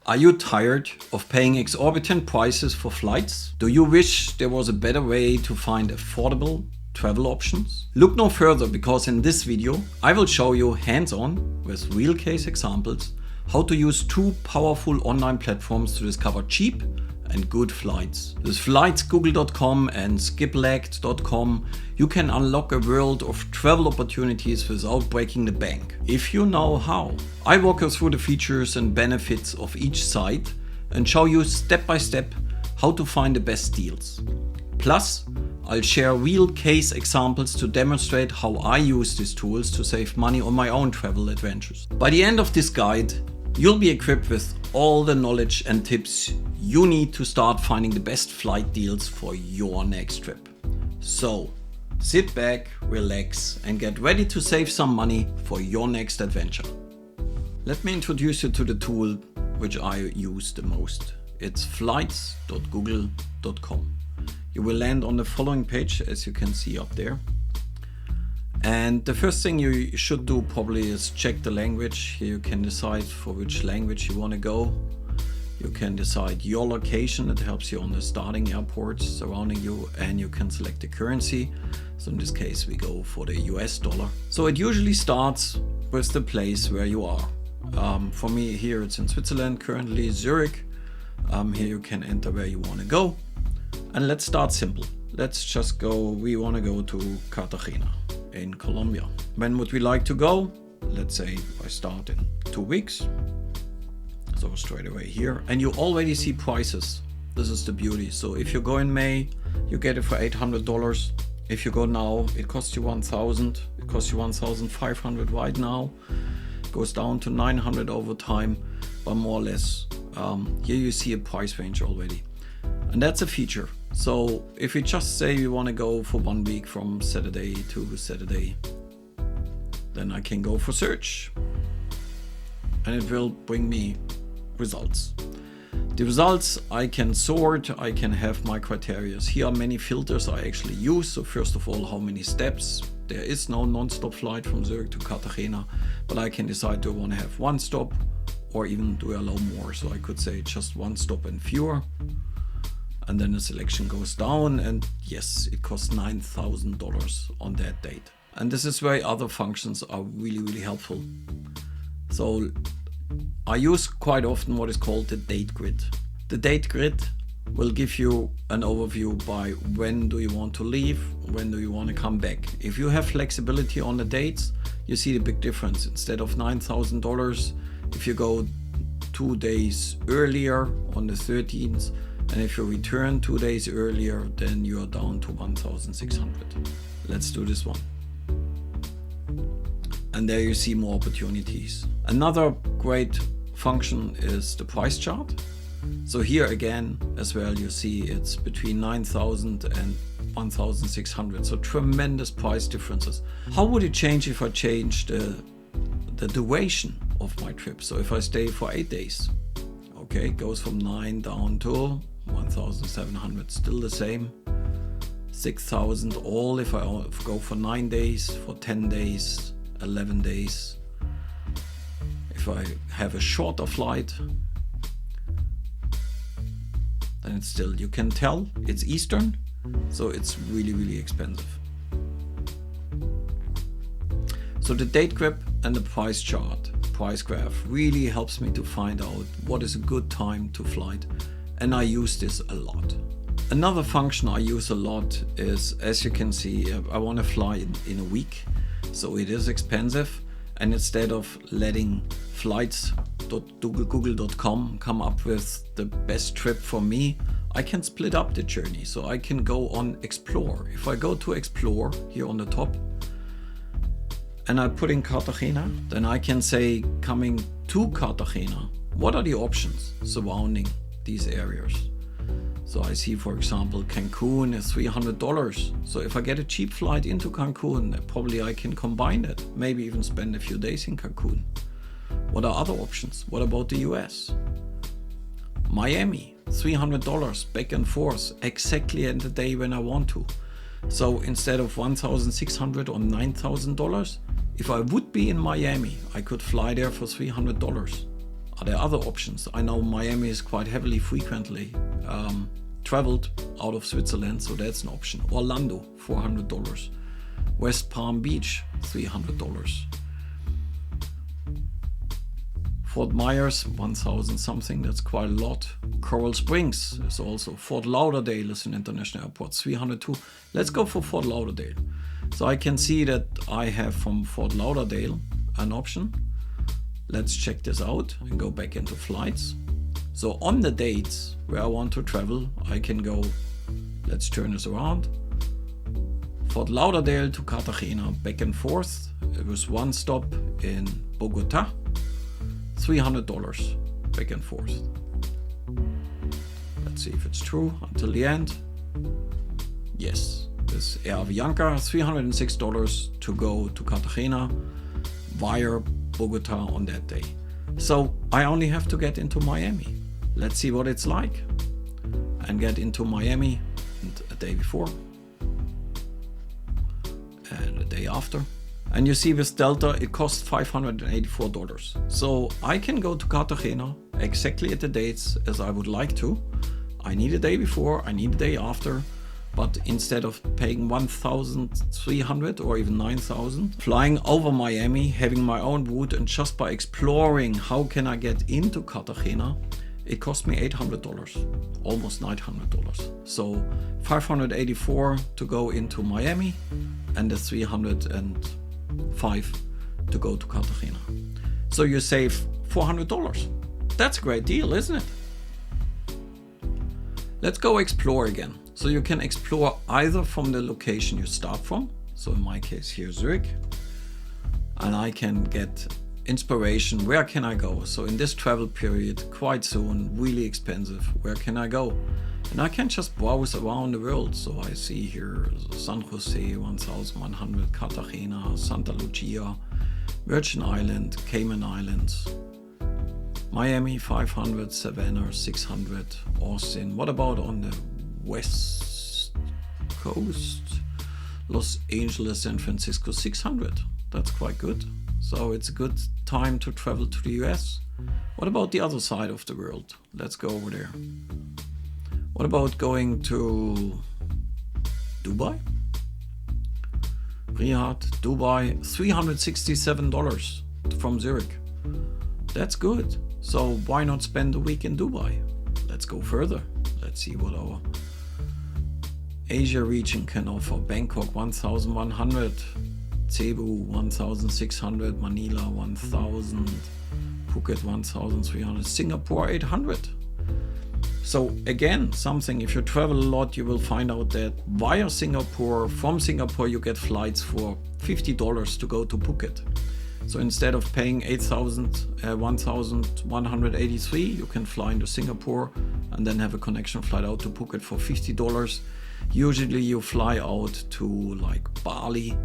Are you tired of paying exorbitant prices for flights? Do you wish there was a better way to find affordable travel options? Look no further, because in this video I will show you hands-on with real case examples how to use two powerful online platforms to discover cheap and good flights. With flightsgoogle.com and skiplagged.com you can unlock a world of travel opportunities without breaking the bank, if you know how. I walk you through the features and benefits of each site and show you step by step how to find the best deals. Plus, I'll share real case examples to demonstrate how I use these tools to save money on my own travel adventures. By the end of this guide, you'll be equipped with all the knowledge and tips you need to start finding the best flight deals for your next trip. So, sit back, relax, and get ready to save some money for your next adventure. Let me introduce you to the tool which I use the most. It's flights.google.com. You will land on the following page, as you can see up there. And the first thing you should do probably is check the language. Here you can decide for which language you want to go. You can decide your location. It helps you on the starting airports surrounding you, and you can select the currency. So in this case we go for the US dollar. So it usually starts with the place where you are. For me here it's in Switzerland, currently Zurich. Here you can enter where you want to go. And let's start simple. Let's just go, we want to go to Cartagena in Colombia. When would we like to go? Let's say I start in 2 weeks. So straight away here, and you already see prices. This is the beauty. So if you go in May, you get it for $800. If you go now, it costs you 1,000. It costs you 1,500 right now. It goes down to 900 over time, but more or less. Here you see a price range already, and that's a feature. So if we just say we want to go for 1 week from Saturday to Saturday, then I can go for search, and it will bring me results. The results I can sort, I can have my criteria. Here are many filters I actually use. So first of all, how many steps? There is no non-stop flight from Zurich to Cartagena, but I can decide, do I want to have one stop or even do I allow more? So I could say just one stop and fewer. And then the selection goes down, and yes, it costs $9,000 on that date. And this is where other functions are really helpful. So I use quite often what is called the date grid. The date grid will give you an overview by when do you want to leave, when do you want to come back. If you have flexibility on the dates, you see the big difference. Instead of $9,000, if you go 2 days earlier on the 13th, and if you return 2 days earlier, then you are down to 1,600. Let's do this one. And there you see more opportunities. Another great function is the price chart. So here again, as well, you see it's between 9,000 and 1,600. So tremendous price differences. How would it change if I change the duration of my trip? So if I stay for 8 days, okay, it goes from 9 down to 1,700, still the same. 6,000 all if I go for 9 days, for 10 days, 11 days. If I have a shorter flight, then it's still, you can tell it's Eastern, so it's really expensive. So the date graph and the price chart, price graph, really helps me to find out what is a good time to flight, and I use this a lot. Another function I use a lot is, as you can see, I want to fly in a week. So it is expensive, and instead of letting flights.google.com come up with the best trip for me, I can split up the journey. So I can go on Explore. If I go to Explore here on the top and I put in Cartagena, then I can say, coming to Cartagena, what are the options surrounding these areas? So I see, for example, Cancun is $300. So if I get a cheap flight into Cancun, probably I can combine it, maybe even spend a few days in Cancun. What are other options? What about the US? Miami, $300 back and forth, exactly at the day when I want to. So instead of 1,600 or $9,000, if I would be in Miami, I could fly there for $300. Are there other options? I know Miami is quite heavily frequently traveled out of Switzerland, so that's an option. Orlando, $400. West Palm Beach, $300. Fort Myers, 1,000 something, that's quite a lot. Coral Springs is also. Fort Lauderdale is an international airport, 302. Let's go for Fort Lauderdale. So I can see that I have from Fort Lauderdale an option. Let's check this out and go back into flights. So on the dates where I want to travel, I can go, let's turn this around. Fort Lauderdale to Cartagena, back and forth. It was one stop in Bogota, $300 back and forth. Let's see if it's true until the end. Yes, this Air Avianca, $306 to go to Cartagena via Bogota on that day. So I only have to get into Miami. Let's see what it's like and get into Miami a day before and a day after. And you see with Delta it costs $584. So I can go to Cartagena exactly at the dates as I would like to. I need a day before, I need a day after, but instead of paying 1,300 or even 9,000, flying over Miami, having my own route, and just by exploring how can I get into Cartagena, it cost me $800, almost $900. So 584 to go into Miami and the 305 to go to Cartagena. So you save $400. That's a great deal, isn't it? Let's go explore again. So you can explore either from the location you start from. So in my case here, Zurich. And I can get inspiration. Where can I go? So in this travel period, quite soon, really expensive. Where can I go? And I can just browse around the world. So I see here San Jose, 1,100, Cartagena, Santa Lucia, Virgin Island, Cayman Islands, Miami 500, Savannah 600, Austin. What about on the West Coast? Los Angeles, San Francisco 600. That's quite good. So it's a good time to travel to the US. What about the other side of the world? Let's go over there. What about going to Dubai? Riyadh, Dubai, $367 from Zurich. That's good. So why not spend a week in Dubai? Let's go further. Let's see what our Asia region can offer. Bangkok 1,100, Cebu 1,600, Manila 1,000, Phuket 1,300, Singapore 800. So again, something, if you travel a lot, you will find out that via Singapore, from Singapore, you get flights for $50 to go to Phuket. So instead of paying 1,183, you can fly into Singapore and then have a connection flight out to Phuket for $50. Usually you fly out to like Bali.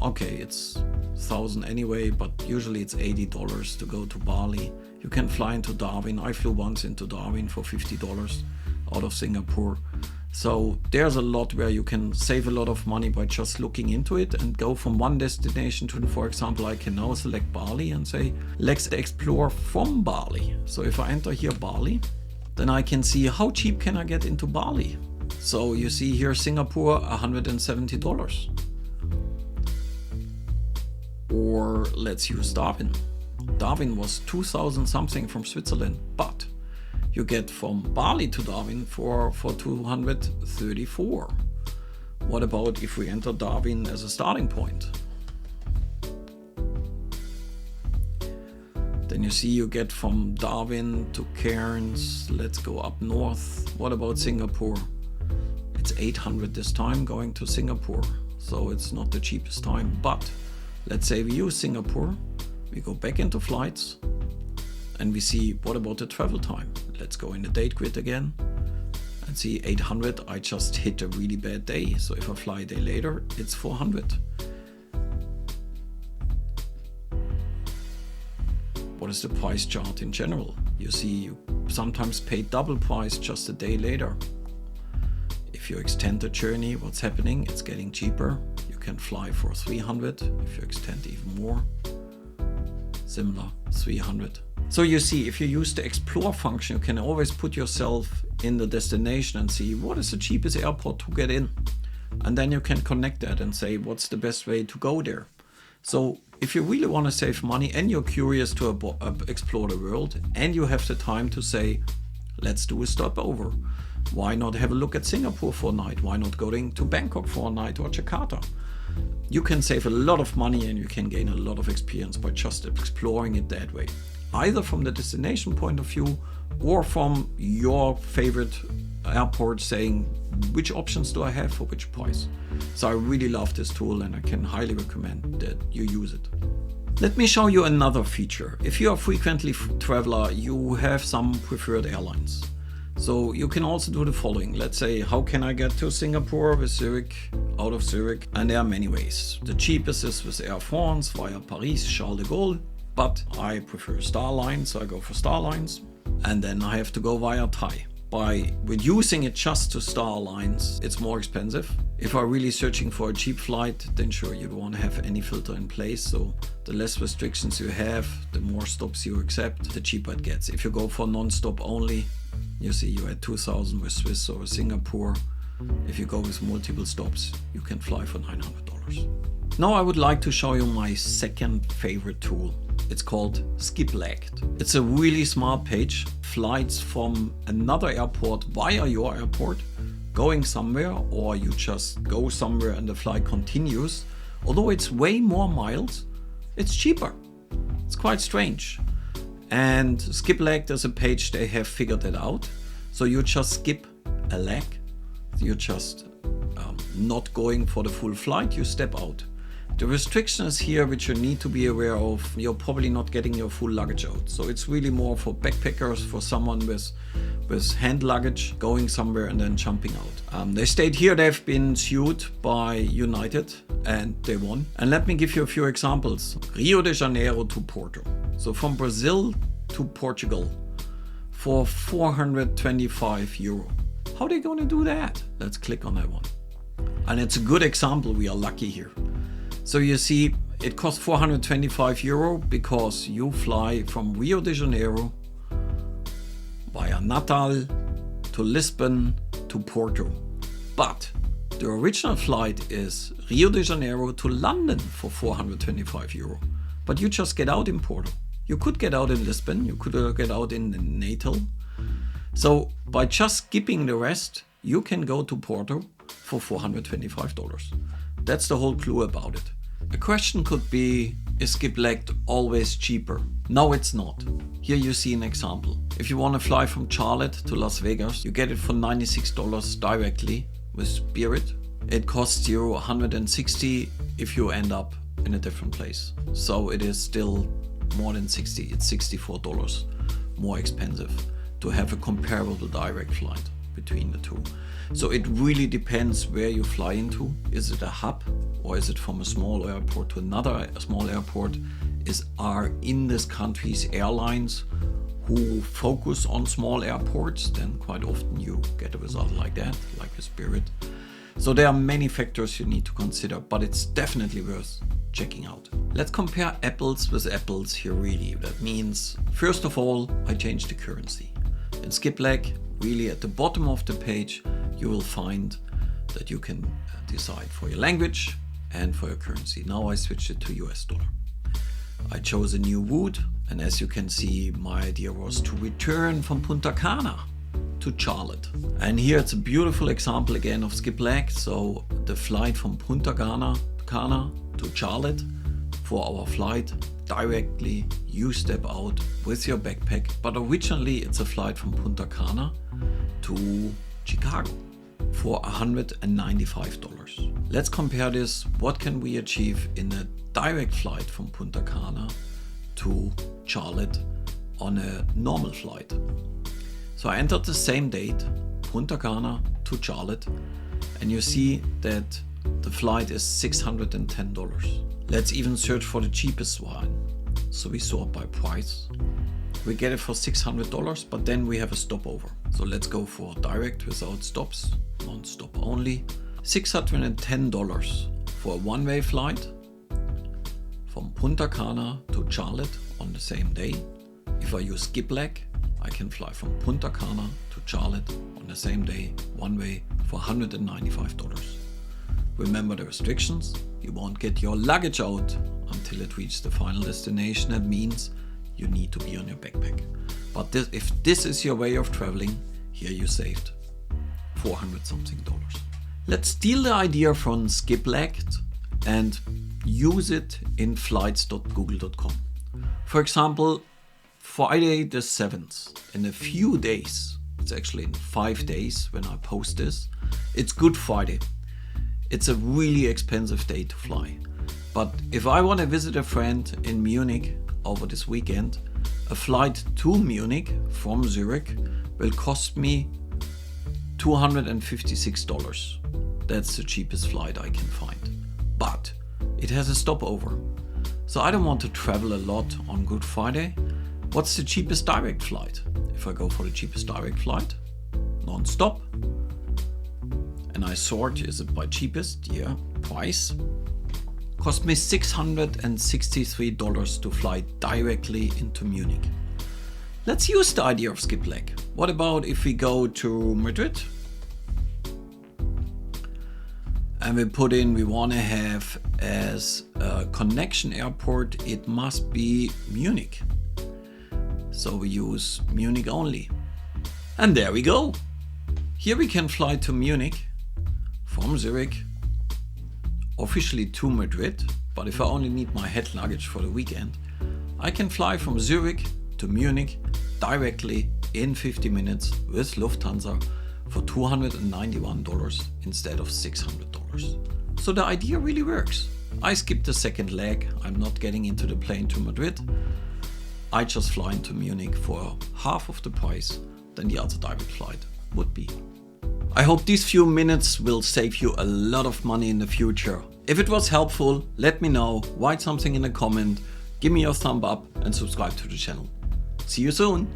Okay, it's 1,000 anyway, but usually it's $80 to go to Bali. You can fly into Darwin. I flew once into Darwin for $50 out of Singapore. So there's a lot where you can save a lot of money by just looking into it and go from one destination to, for example, I can now select Bali and say, let's explore from Bali. So if I enter here Bali, then I can see how cheap can I get into Bali. So you see here Singapore, $170. Or let's use Darwin. Darwin was 2,000 something from Switzerland, but you get from Bali to Darwin for 234. What about if we enter Darwin as a starting point? Then you see you get from Darwin to Cairns. Let's go up north. What about Singapore? It's 800 this time going to Singapore. So it's not the cheapest time, but let's say we use Singapore. We go back into flights and we see what about the travel time. Let's go in the date grid again and see 800. I just hit a really bad day. So if I fly a day later, it's 400. What is the price chart in general? You see you sometimes pay double price just a day later. If you extend the journey, what's happening? It's getting cheaper. You can fly for 300. If you extend even more, similar 300, So you see, if you use the explore function, you can always put yourself in the destination and see what is the cheapest airport to get in. And then you can connect that and say, what's the best way to go there? So if you really want to save money and you're curious to explore the world and you have the time to say, let's do a stopover. Why not have a look at Singapore for a night? Why not going to Bangkok for a night or Jakarta? You can save a lot of money and you can gain a lot of experience by just exploring it that way. Either from the destination point of view or from your favorite airport, saying which options do I have for which price. So I really love this tool and I can highly recommend that you use it. Let me show you another feature. If you are a frequently traveler, you have some preferred airlines. So you can also do the following. Let's say, how can I get to Singapore with Zurich, out of Zurich? And there are many ways. The cheapest is with Air France via Paris, Charles de Gaulle. But I prefer Starlines, so I go for Starlines. And then I have to go via Thai. By reducing it just to Starlines, it's more expensive. If I'm really searching for a cheap flight, then sure, you don't want to have any filter in place. So the less restrictions you have, the more stops you accept, the cheaper it gets. If you go for non-stop only, you see you had 2,000 with Swiss or Singapore. If you go with multiple stops, you can fly for $900. Now I would like to show you my second favorite tool. It's called Skiplagged. It's a really smart page. Flights from another airport via your airport, going somewhere, or you just go somewhere and the flight continues. Although it's way more miles, it's cheaper. It's quite strange. And Skiplagged is a page they have figured it out. So you just skip a leg. You're just not going for the full flight, you step out. The restriction is here, which you need to be aware of. You're probably not getting your full luggage out. So it's really more for backpackers, for someone with hand luggage, going somewhere and then jumping out. They state here they've been sued by United and they won. And let me give you a few examples. Rio de Janeiro to Porto. So from Brazil to Portugal for 425 euro. How are they going to do that? Let's click on that one. And it's a good example. We are lucky here. So you see, it costs 425 euro because you fly from Rio de Janeiro via Natal to Lisbon to Porto. But the original flight is Rio de Janeiro to London for 425 euro. But you just get out in Porto. You could get out in Lisbon, you could get out in Natal. So by just skipping the rest, you can go to Porto for $425. That's the whole clue about it. A question could be, is Skiplagged always cheaper? No, it's not. Here you see an example. If you want to fly from Charlotte to Las Vegas, you get it for $96 directly with Spirit. It costs you $160 if you end up in a different place. So it is still more than $60. It's $64 more expensive to have a comparable direct flight between the two. So it really depends where you fly into. Is it a hub or is it from a small airport to another small airport? Are in this country's airlines who focus on small airports? Then quite often you get a result like that, like a Spirit. So there are many factors you need to consider, but it's definitely worth checking out. Let's compare apples with apples here really. That means, first of all, I changed the currency. In Skiplagged, really at the bottom of the page, you will find that you can decide for your language and for your currency. Now I switched it to US dollar. I chose a new route, and as you can see, my idea was to return from Punta Cana to Charlotte. And here it's a beautiful example again of Skiplagged. So the flight from Punta Cana to Charlotte, for our flight directly, you step out with your backpack. But originally it's a flight from Punta Cana to Chicago for $195. Let's compare this. What can we achieve in a direct flight from Punta Cana to Charlotte on a normal flight? So I entered the same date, Punta Cana to Charlotte, and you see that the flight is $610. Let's even search for the cheapest one. So we sort by price. We get it for $600, but then we have a stopover. So let's go for direct without stops, non-stop only. $610 for a one-way flight from Punta Cana to Charlotte on the same day. If I use Skiplagged, I can fly from Punta Cana to Charlotte on the same day, one way, for $195. Remember the restrictions, you won't get your luggage out until it reaches the final destination. That means you need to be on your backpack. But if this is your way of traveling, here you saved $400 something. Let's steal the idea from Skiplagged and use it in flights.google.com. For example, Friday the 7th, in a few days, it's actually in 5 days when I post this, it's Good Friday. It's a really expensive day to fly. But if I want to visit a friend in Munich over this weekend, a flight to Munich from Zurich will cost me $256. That's the cheapest flight I can find. But it has a stopover. So I don't want to travel a lot on Good Friday. What's the cheapest direct flight? If I go for the cheapest direct flight, non-stop, and I sort, is it by cheapest? Yeah, price. Cost me $663 to fly directly into Munich. Let's use the idea of Skiplagged. What about if we go to Madrid? And we put in, we want to have as a connection airport, it must be Munich. So we use Munich only. And there we go. Here we can fly to Munich from Zurich, officially to Madrid. But if I only need my head luggage for the weekend, I can fly from Zurich to Munich directly in 50 minutes with Lufthansa for $291 instead of $600. So the idea really works. I skipped the second leg. I'm not getting into the plane to Madrid. I just fly into Munich for half of the price than the other direct flight would be. I hope these few minutes will save you a lot of money in the future. If it was helpful, let me know, write something in a comment, give me your thumb up and subscribe to the channel. See you soon!